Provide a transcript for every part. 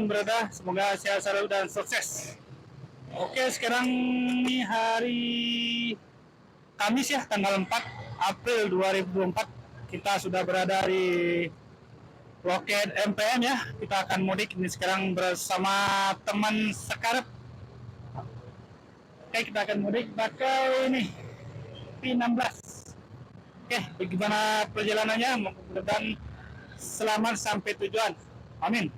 dimanapun berada, semoga sehat selalu dan sukses. Oke, sekarang ini hari Kamis ya, tanggal 4 April 2024. Kita sudah berada di loket MPM ya. Kita akan mudik ini sekarang bersama teman sekarang. Oke, kita akan mudik pakai ini P16. Oke, bagaimana perjalanannya? Mudah-mudahan selamat sampai tujuan. Amin.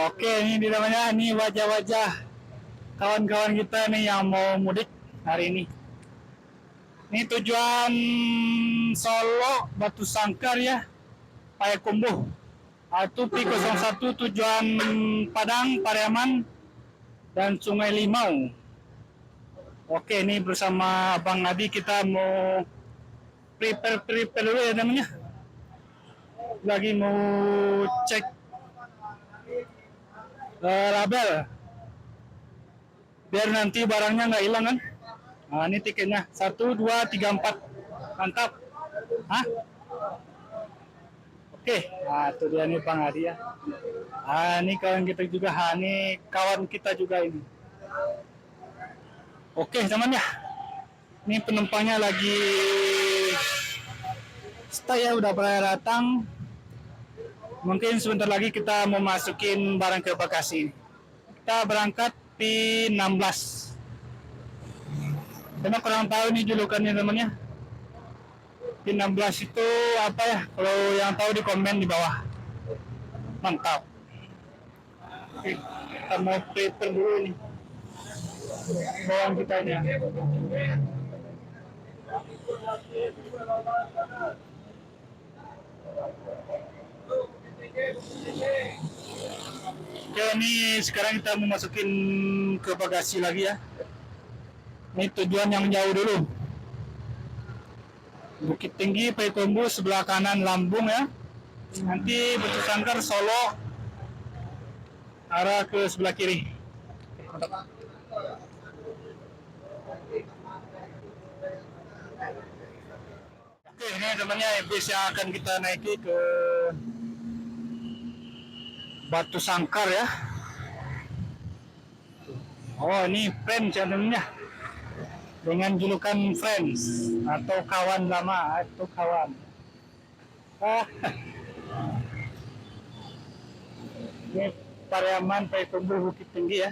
Oke, ini namanya, ini wajah-wajah kawan-kawan kita nih yang mau mudik hari ini. Ini tujuan Solo, Batu Sangkar ya, Payakumbuh. Itu P01 tujuan Padang, Pariaman, dan Sungai Limau. Oke, ini bersama Bang Adi kita mau prepare dulu ya namanya. Lagi mau cek label biar nanti barangnya nggak hilang kan. Nah, ini tiketnya 1, 2, 3, 4. Mantap. Hah? Oke, nah itu dia nih Bang Adi ya. Ini kawan kita juga, ini kawan kita juga ini. Oke teman ya, ini penumpangnya lagi stay ya, udah pada datang. Mungkin sebentar lagi kita mau masukin barang ke bagasi. Kita berangkat P16. Karena kurang tahu ini julukannya namanya. P16 itu apa ya? Kalau yang tahu di komen di bawah. Mantap. Oke, kita mau prepare dulu ini. Bawaan kita ini. Oke, ini sekarang kita mau masukin ke bagasi lagi ya. Ini tujuan yang jauh dulu. Bukit Tinggi, Payakumbuh, sebelah kanan Lambung ya. Nanti Batu Sangkar, Solo, arah ke sebelah kiri. Oke, ini temannya bis yang akan kita naiki ke Batu Sangkar ya. Oh, ini Friends ya temennya, dengan julukan Friends atau kawan lama atau kawan. Ini Pariaman, Payakumbuh, Bukit Tinggi ya.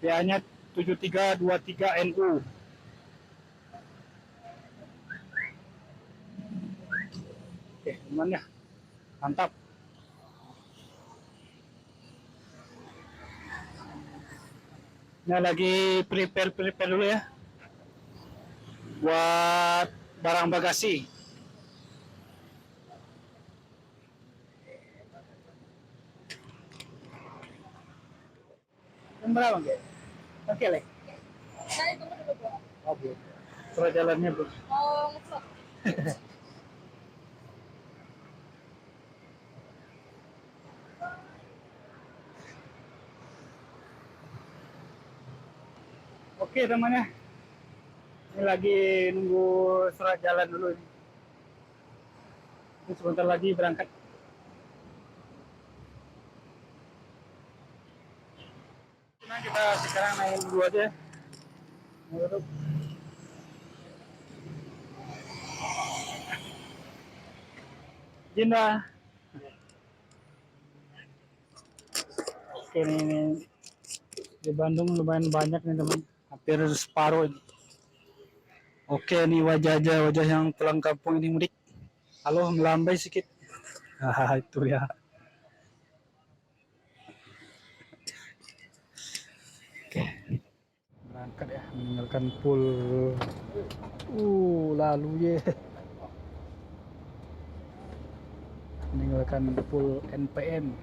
PA-nya 7323 NU. Oke, temannya mantap. Nah, lagi prepare dulu ya buat barang bagasi. Berapa enggak? Oke, Le. Saya tunggu dulu, Bro. Oh, Bu. Surat jalannya, Bu. Mau ngecek. Oke, temannya. Ini lagi nunggu surat jalan dulu ini. Ini sebentar lagi berangkat. Nah, kita sekarang naik dulu aja. Menurut Jinda. Oke, ini di Bandung lumayan banyak nih teman, hampir separuh ini. Oke, ini wajah yang pulang kampung ini mudik. Halo, melambai sedikit. Itu ya. Oke, berangkat ya, meninggalkan pool. Lalu ya. Meninggalkan pool NPM.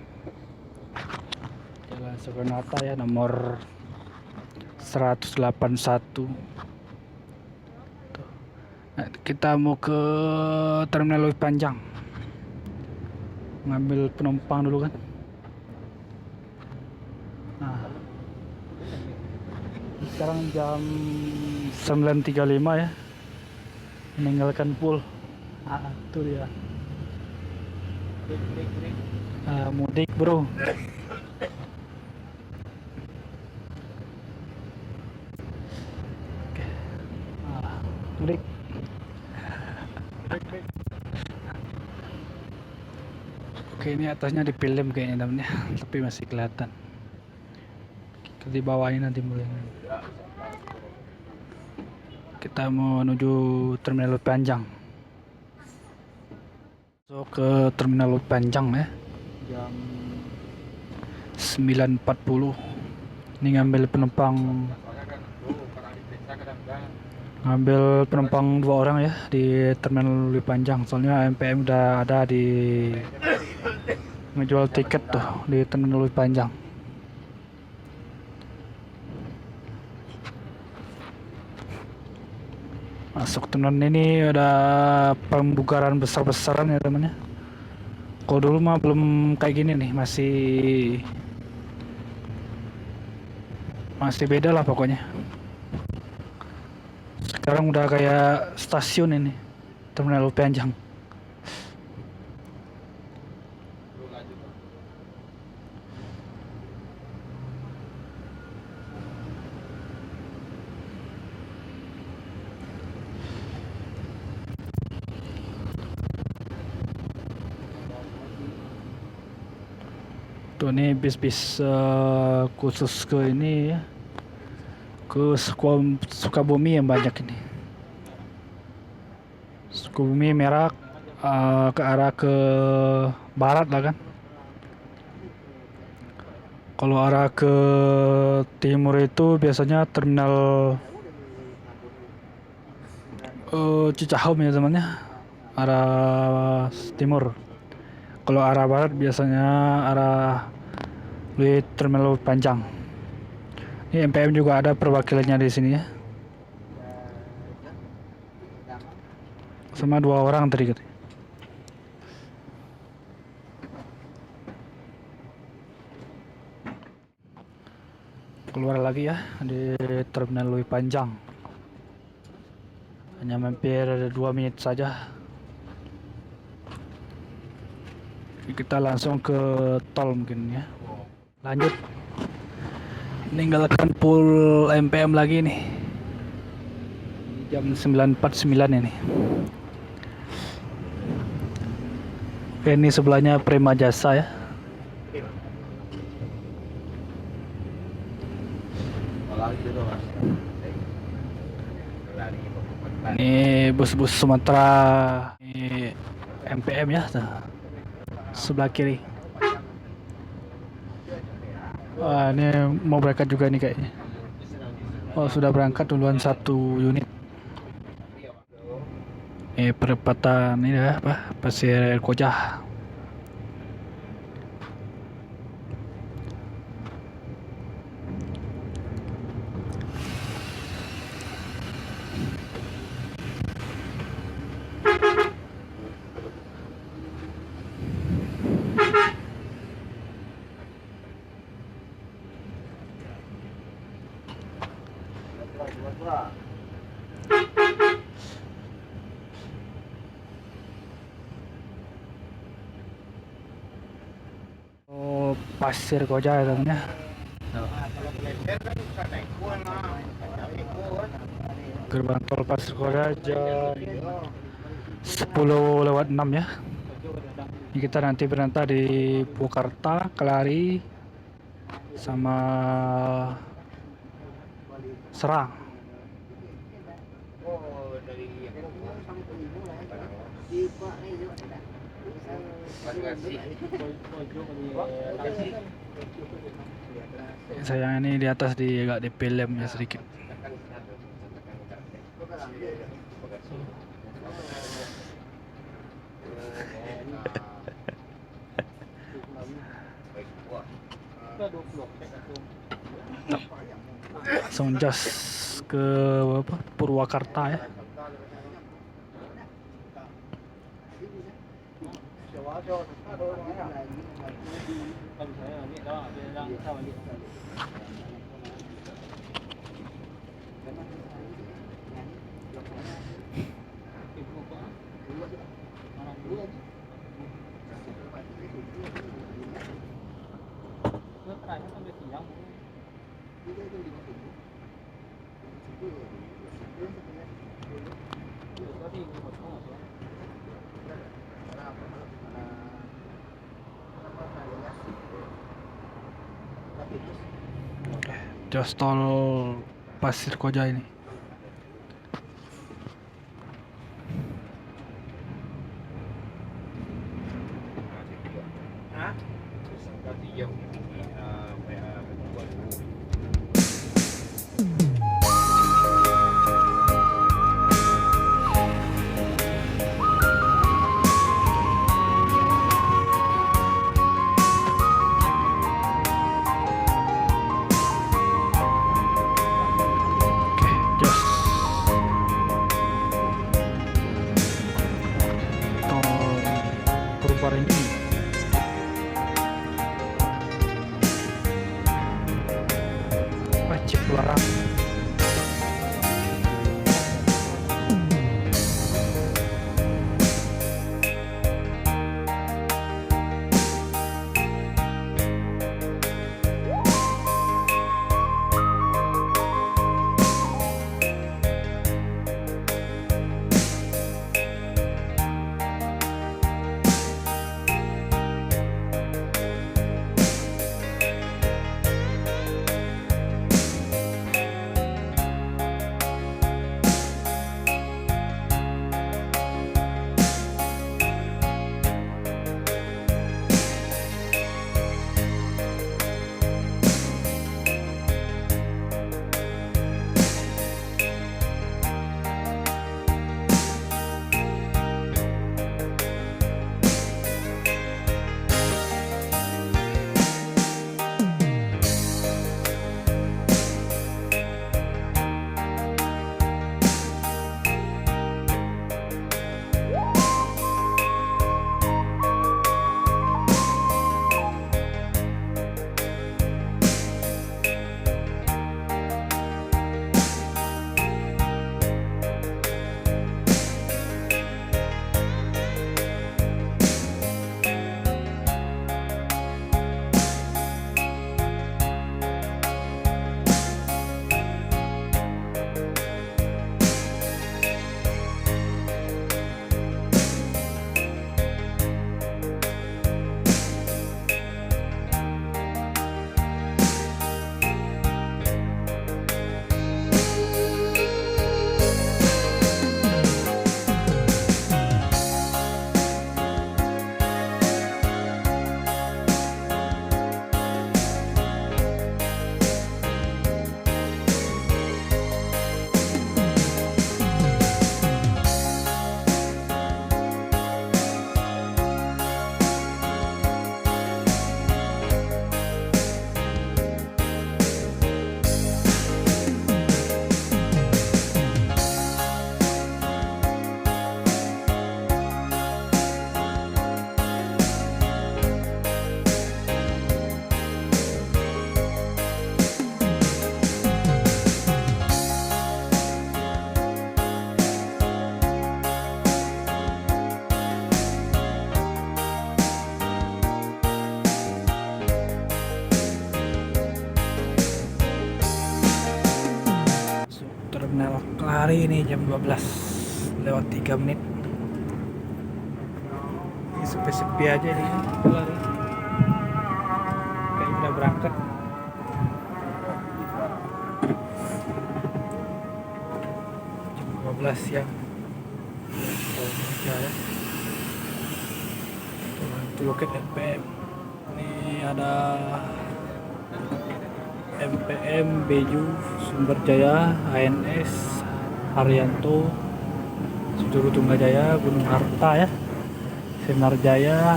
Jalan Soekarno-Hatta ya, nomor 181. Nah, kita mau ke Terminal Lebih Panjang, ngambil penumpang dulu kan. Nah, sekarang jam 9.35 ya, meninggalkan pool. Itu dia. Mudik bro. Mudik. Oke, ini atasnya di film kayaknya namanya, tapi masih kelihatan. Di bawahnya nanti mulai. Kita mau menuju Terminal Panjang. So ke Terminal Panjang ya. Jam 9.40. Ini ngambil penumpang 2 orang ya di Terminal Panjang. Soalnya MPM udah ada di ngejual tiket tuh di Terminal Panjang. Masuk terminal ini ada pembugaran besar-besaran ya temannya. Kalau dulu mah belum kayak gini nih, masih beda lah pokoknya. Sekarang udah kayak stasiun ini, Terminal Panjang. Tuh nih bis-bis khusus ke ini ya, ke Sukabumi yang banyak ini. Sukabumi Merak ke arah ke barat lah kan. Kalau arah ke timur itu biasanya terminal Cicahem ya temannya, arah timur. Kalau arah barat biasanya arah di Terminal Panjang. Ini MPM juga ada perwakilannya di sini ya. Sama 2 orang tadi katanya. Keluar lagi ya di Terminal Panjang. Hanya mampir 2 menit saja. Kita langsung ke tol mungkin ya. Lanjut. Meninggalkan full MPM lagi nih. Jam 9.49 ini. Oke, ini sebelahnya Prima Jasa ya. Ini bus-bus Sumatera, ini MPM ya. Sebelah kiri. Wah, ini mau berangkat juga nih kayaknya. Oh, sudah berangkat duluan 1 unit. Ini perempatan ini ya, Pasir Koja. Oh, Pasir Koja ya temennya. Gerbang tol Pasir Koja jam 10:06 ya. Ini kita nanti berantah di Purwakarta, Kelari, sama Serang. Sayang ini di atas agak di film ya sedikit. Langsung jas ke Purwakarta ya. kayaknya sampai siang. Jos tol Pasir Koja ini. Oke, jos tol Purbarenjani. Wajib larang. Terminal Kelari ini jam 12 lewat 3 menit. Ini sepi-sepi aja nih Kelari. Kayak udah berangkat. Jam 12 siang. Ya. Itu loket MPM. Ini ada MPM, Beju, Sumberjaya, ANS, Haryanto, Suduru Tunggajaya, Gunung Harta ya, Senarjaya.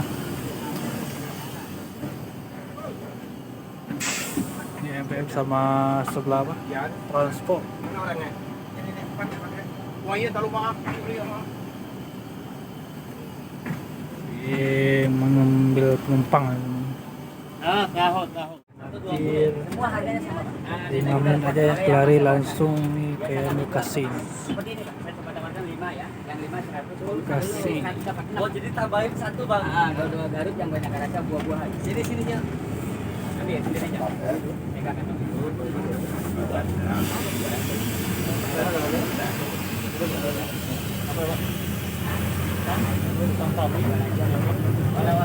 Ini MPM sama sebelah apa? Transpo. Ini mengambil penumpang. Hampir 5 menit aja ya, Kelari langsung nih kayak Bekasi. Bekasi. Oh, jadi tambahin satu, Bang. Kalau 2 Garut yang banyak rasa buah-buahan. Sini sininya. Kalau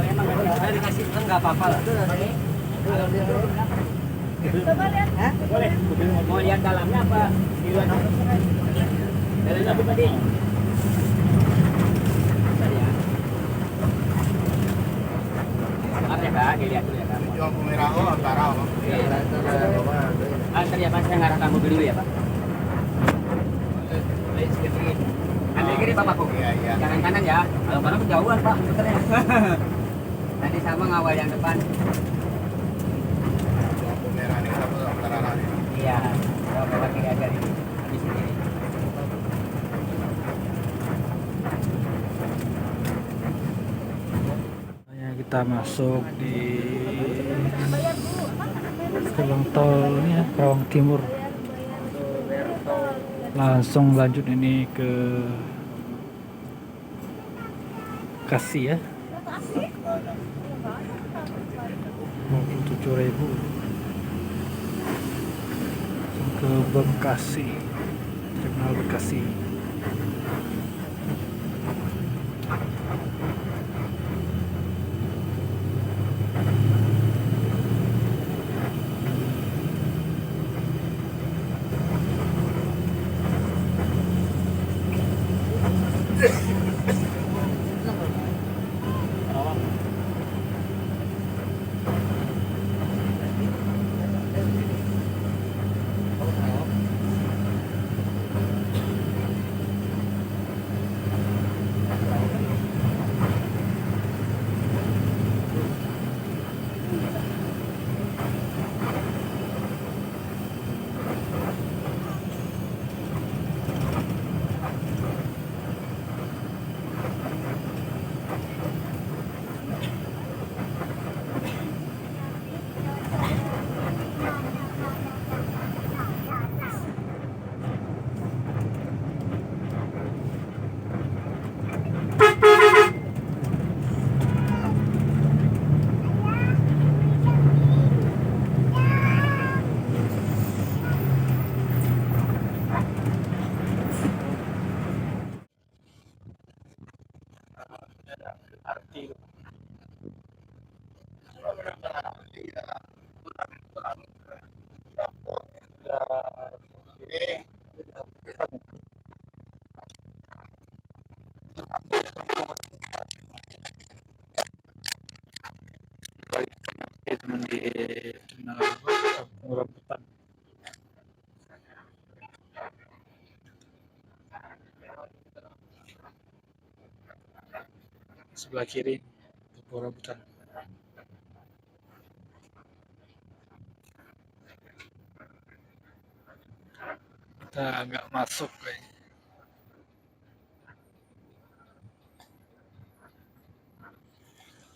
emang udah dikasih kan nggak apa-apa lah. Coba lihat. Boleh. Mau lihat dalamnya apa? Di luar. Dalamnya apa tadi? Tadi ya. Maaf ya Kak, dilihat dulu ya Kak. Jual Pumeraho antara apa? Antar ya Pak, saya ngarahkan mobil dulu ya Pak. Ambil kiri Bapakku. Iya, iya. Jangan kanan ya. Kalau kanan kejauhan Pak, muternya. Nanti sama ngawal yang depan. Jual Pumeraho ini apa antara ini? Iya. Kalau belok kiri aja nih. Habis ini. Kita masuk di gerbang tol ini ya, Karawang Timur. Langsung lanjut ini ke Bekasi ya. 27.000 ke Bekasi, terminal Bekasi. Teman di terminal Kampung Rambutan. Sebelah kiri Kampung Rambutan. Kita nggak masuk kayaknya.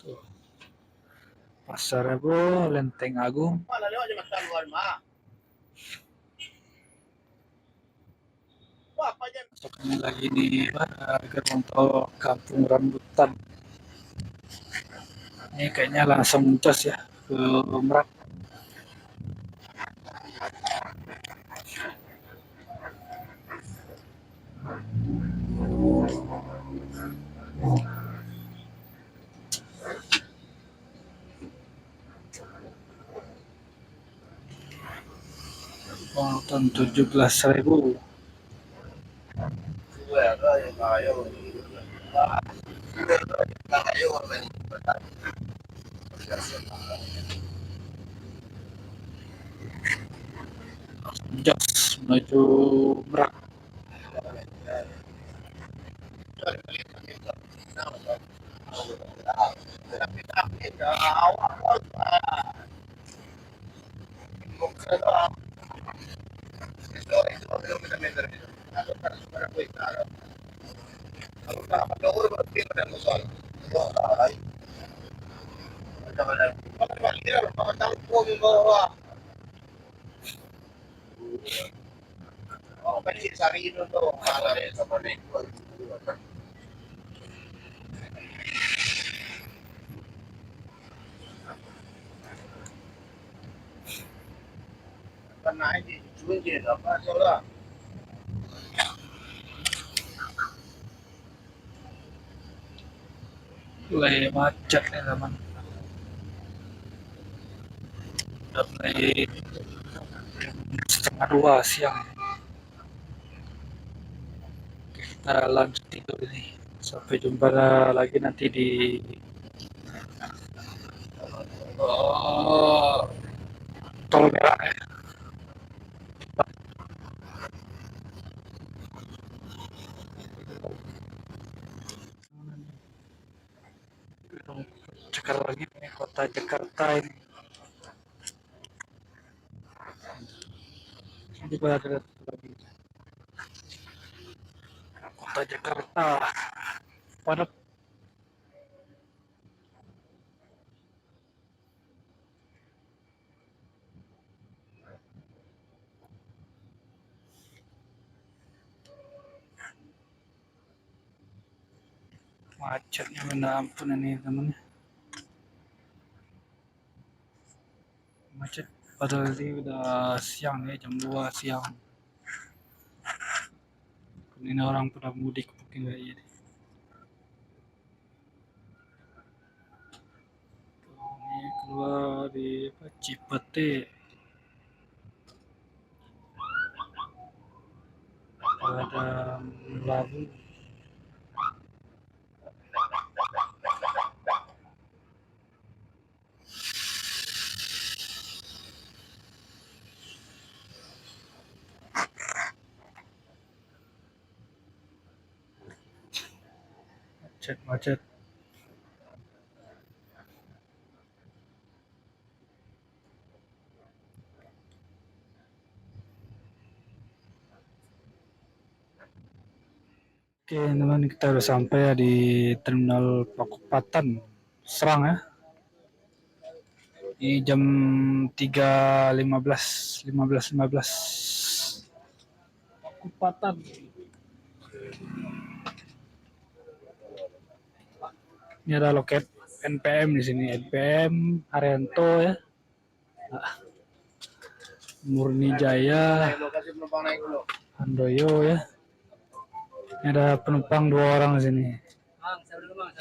Tuh. Pasar Rebo, Lenteng Agung. Mana lewat je makan luar mah. Wah, apa je? Masuk ini lagi di gerbang tol Kampung Rambutan. Ini kayaknya langsung cas ya ke Merak. Penonton 17.000. Ayo. Jos menuju Merak. Oh, pwede sarili to. Sa connect. kena aja, cuy dia apa soalnya. Mulai macet nih teman. Udah mulai setengah 2 siang. Kita lanjut tidur ini. Sampai jumpa lagi nanti di oh, tol merah ya. Cekar lagi nih kota Jakarta ini. Ini baru lagi kota Jakarta. Padat. Macetnya minta ampun ini temen. Macet padahal ini udah siang nih, jam 2 siang. Ini orang pada mudik mungkin kayak ini. Ini keluar di apa, Cipete. Ada labu. Macet. Oke teman, kita udah sampai ya di Terminal Pakupatan Serang ya. Ini jam 3.15 Pakupatan. Ini ada loket NPM di sini, NPM Haryanto ya. Murni Jaya, Lokasi penumpang naik dulu. Handoyo ya. Ini ada penumpang 2 orang di sini. Bang, saya dulu bang.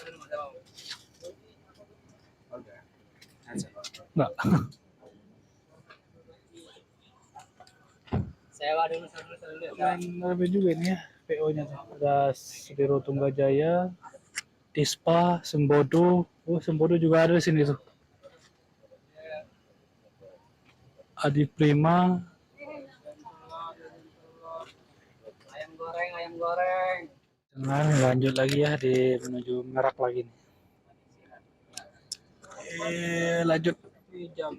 Enggak. Sewa dulu. Dan lebih juga ini ya PO-nya tuh. Ada Sediro Tunggajaya, Tispa, Sembodo. Oh, Sembodo juga ada di sini tuh. Adi Prima. Ayam goreng. Jangan lanjut lagi ya di menuju Merak lagi nih. Lanjut di jam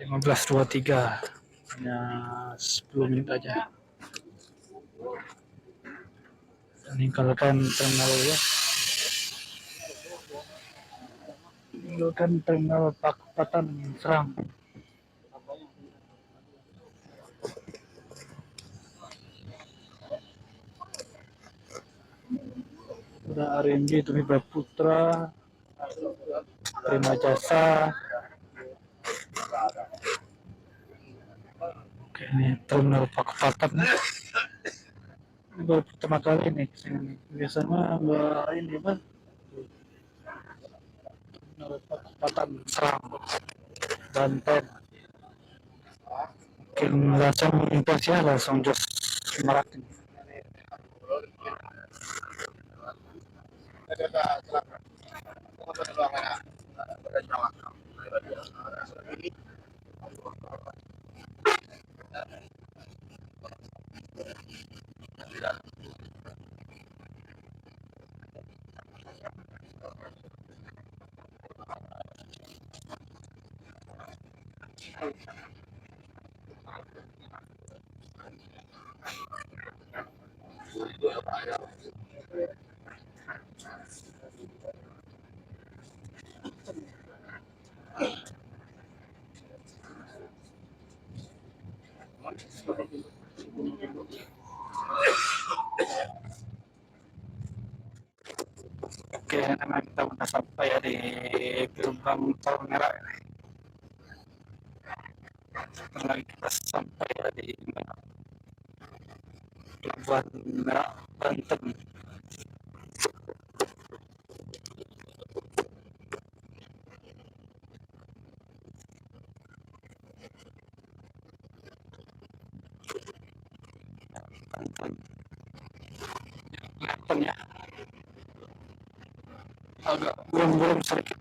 15.23. Hanya 10 menit aja. Meninggalkan terminal ya. Meninggalkan terminal Pakupatan Serang. Ada RMB Tumi Putra, Prima Jasa. Oke, ini terminal Pakupatan. Ini baru pertama kali nih kesini. Biasanya nggak ini Mas. Terminal Pakupatan Serang, Banten. Mungkin langsung impos ya, langsung jos Merak ini. Oke, memang kita sudah sampai ya di gerbang tol merah ini. Sebentar lagi kita sampai di Pelabuhan Merak, Banten. Banten. Kelihatan ya, agak buram-buram sedikit.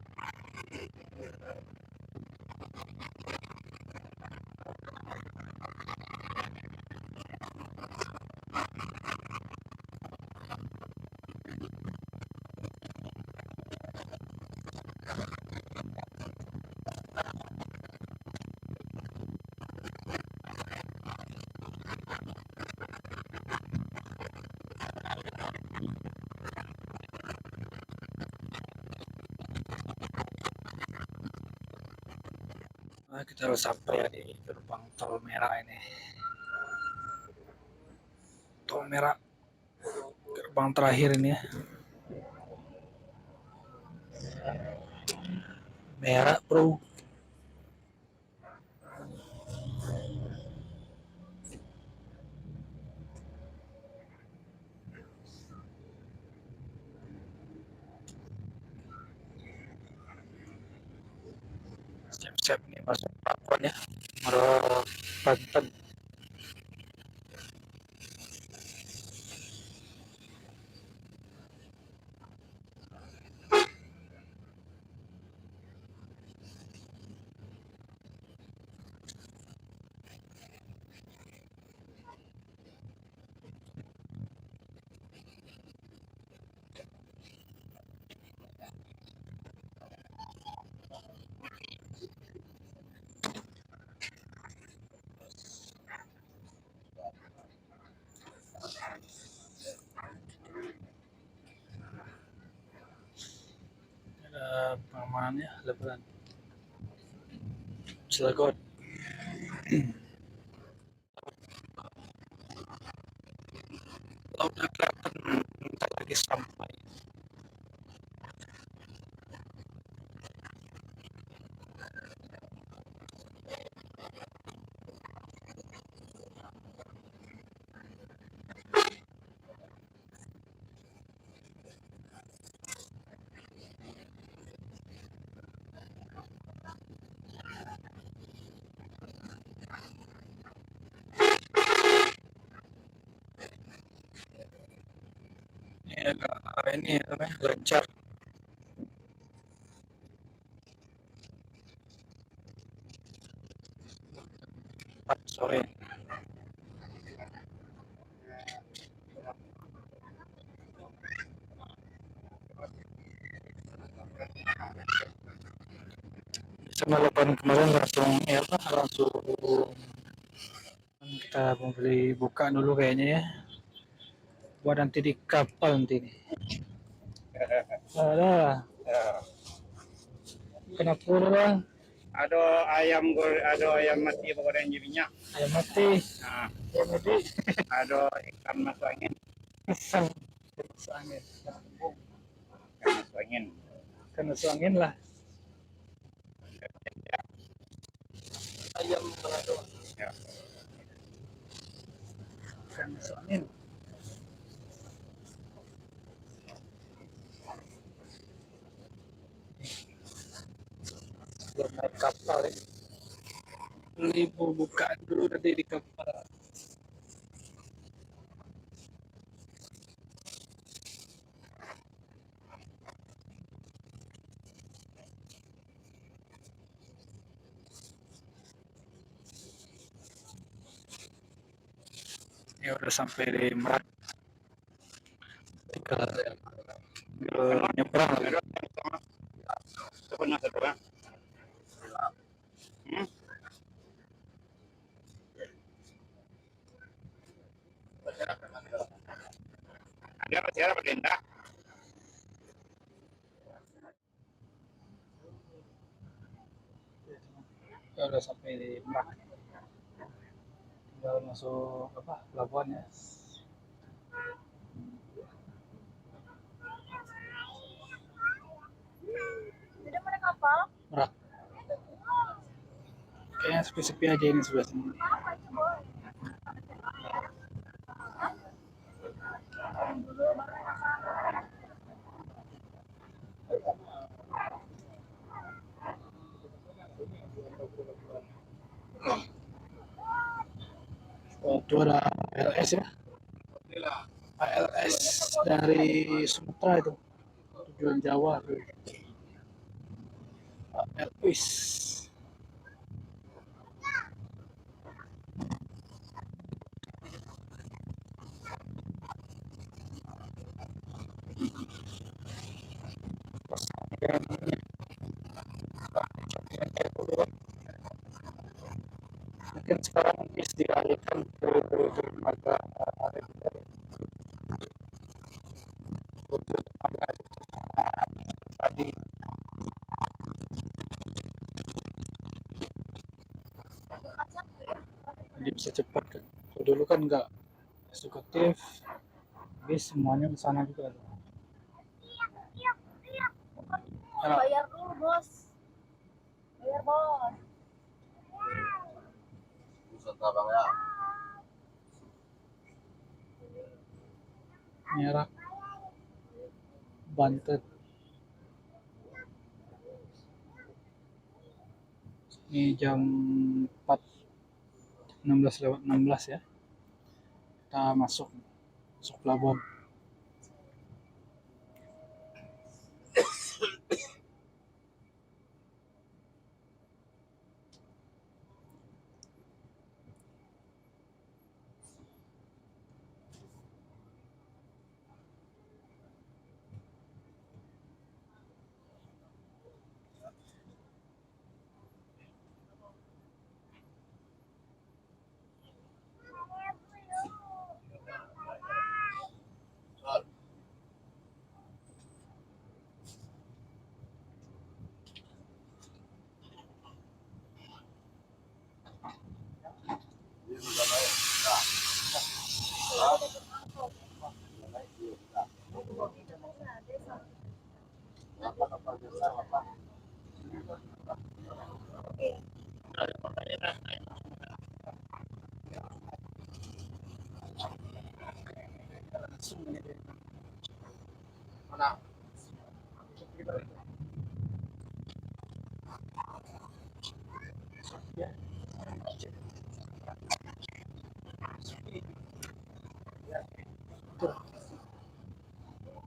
Nah, kita harus sampai ya di gerbang tol merah ini. Tol merah, gerbang terakhir ini ya. Merah bro. Siap-siap nih masuk pelabuhan ya, Merak Banten. Ada pengamanan ya, lebaran Cilegon. Udah kelihatan bentar lagi sampai. Ini agak ini namanya lancar. Sore. Sama lebaran kemarin langsung ya apa, langsung kita mau beli buka dulu kayaknya ya, buat nanti di kapal nanti nih. Ada kenapa bang? Ada ayam goreng, ada ayam mati goreng di minyak. Ayam mati. Nah, Ayam mati. ada ikan masuk angin. Pisang. Masuk angin. Ikan masuk angin. Ikan masuk angin lah. Ayam balado. Ya. Ikan masuk angin. Belum naik kapal ya. Beli buka dulu nanti di kapal. Ya udah sampai di Merak. Tinggal nyebrang lagi. Sebenarnya sebenarnya. Ada masih ada perintah. Ya udah sampai di Merak. Tinggal masuk apa pelabuhan ya. Tidak mana kapal? Merak. Kayaknya sepi-sepi aja ini sebelah sini. Oh, itu ada ALS ya. ALS dari Sumatera itu. Tujuan Jawa tuh. ALS. Mungkin sekarang bis dialihkan ke dermaga tadi. Jadi bisa cepat kan. Kalau dulu kan nggak eksekutif, bis semuanya ke sana juga. Ya, Bayar dulu, Bos. Bayar, Bos. Buset abang ya. Merah, Banten. Ini jam 4:16 ya. Kita masuk pelabuhan. Mana?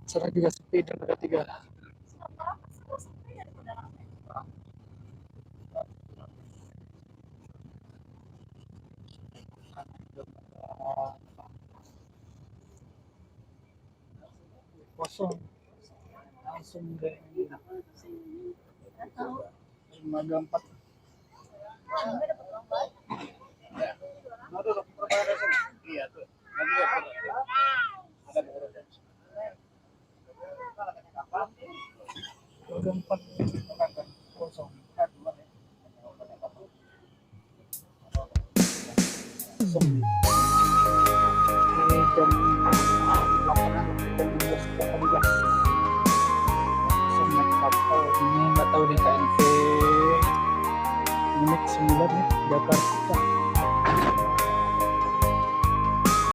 Sana juga sepi dan ada 3. Kosong. Langsung deh. Dermaga 4. Iya tuh. Nanti ya, ada beberapa. Dermaga 4. Kosong. Kosong. Ini jam 8 jam 12. Naik kapal ini nggak tahu nih KNP Unik 9 ya Jakarta.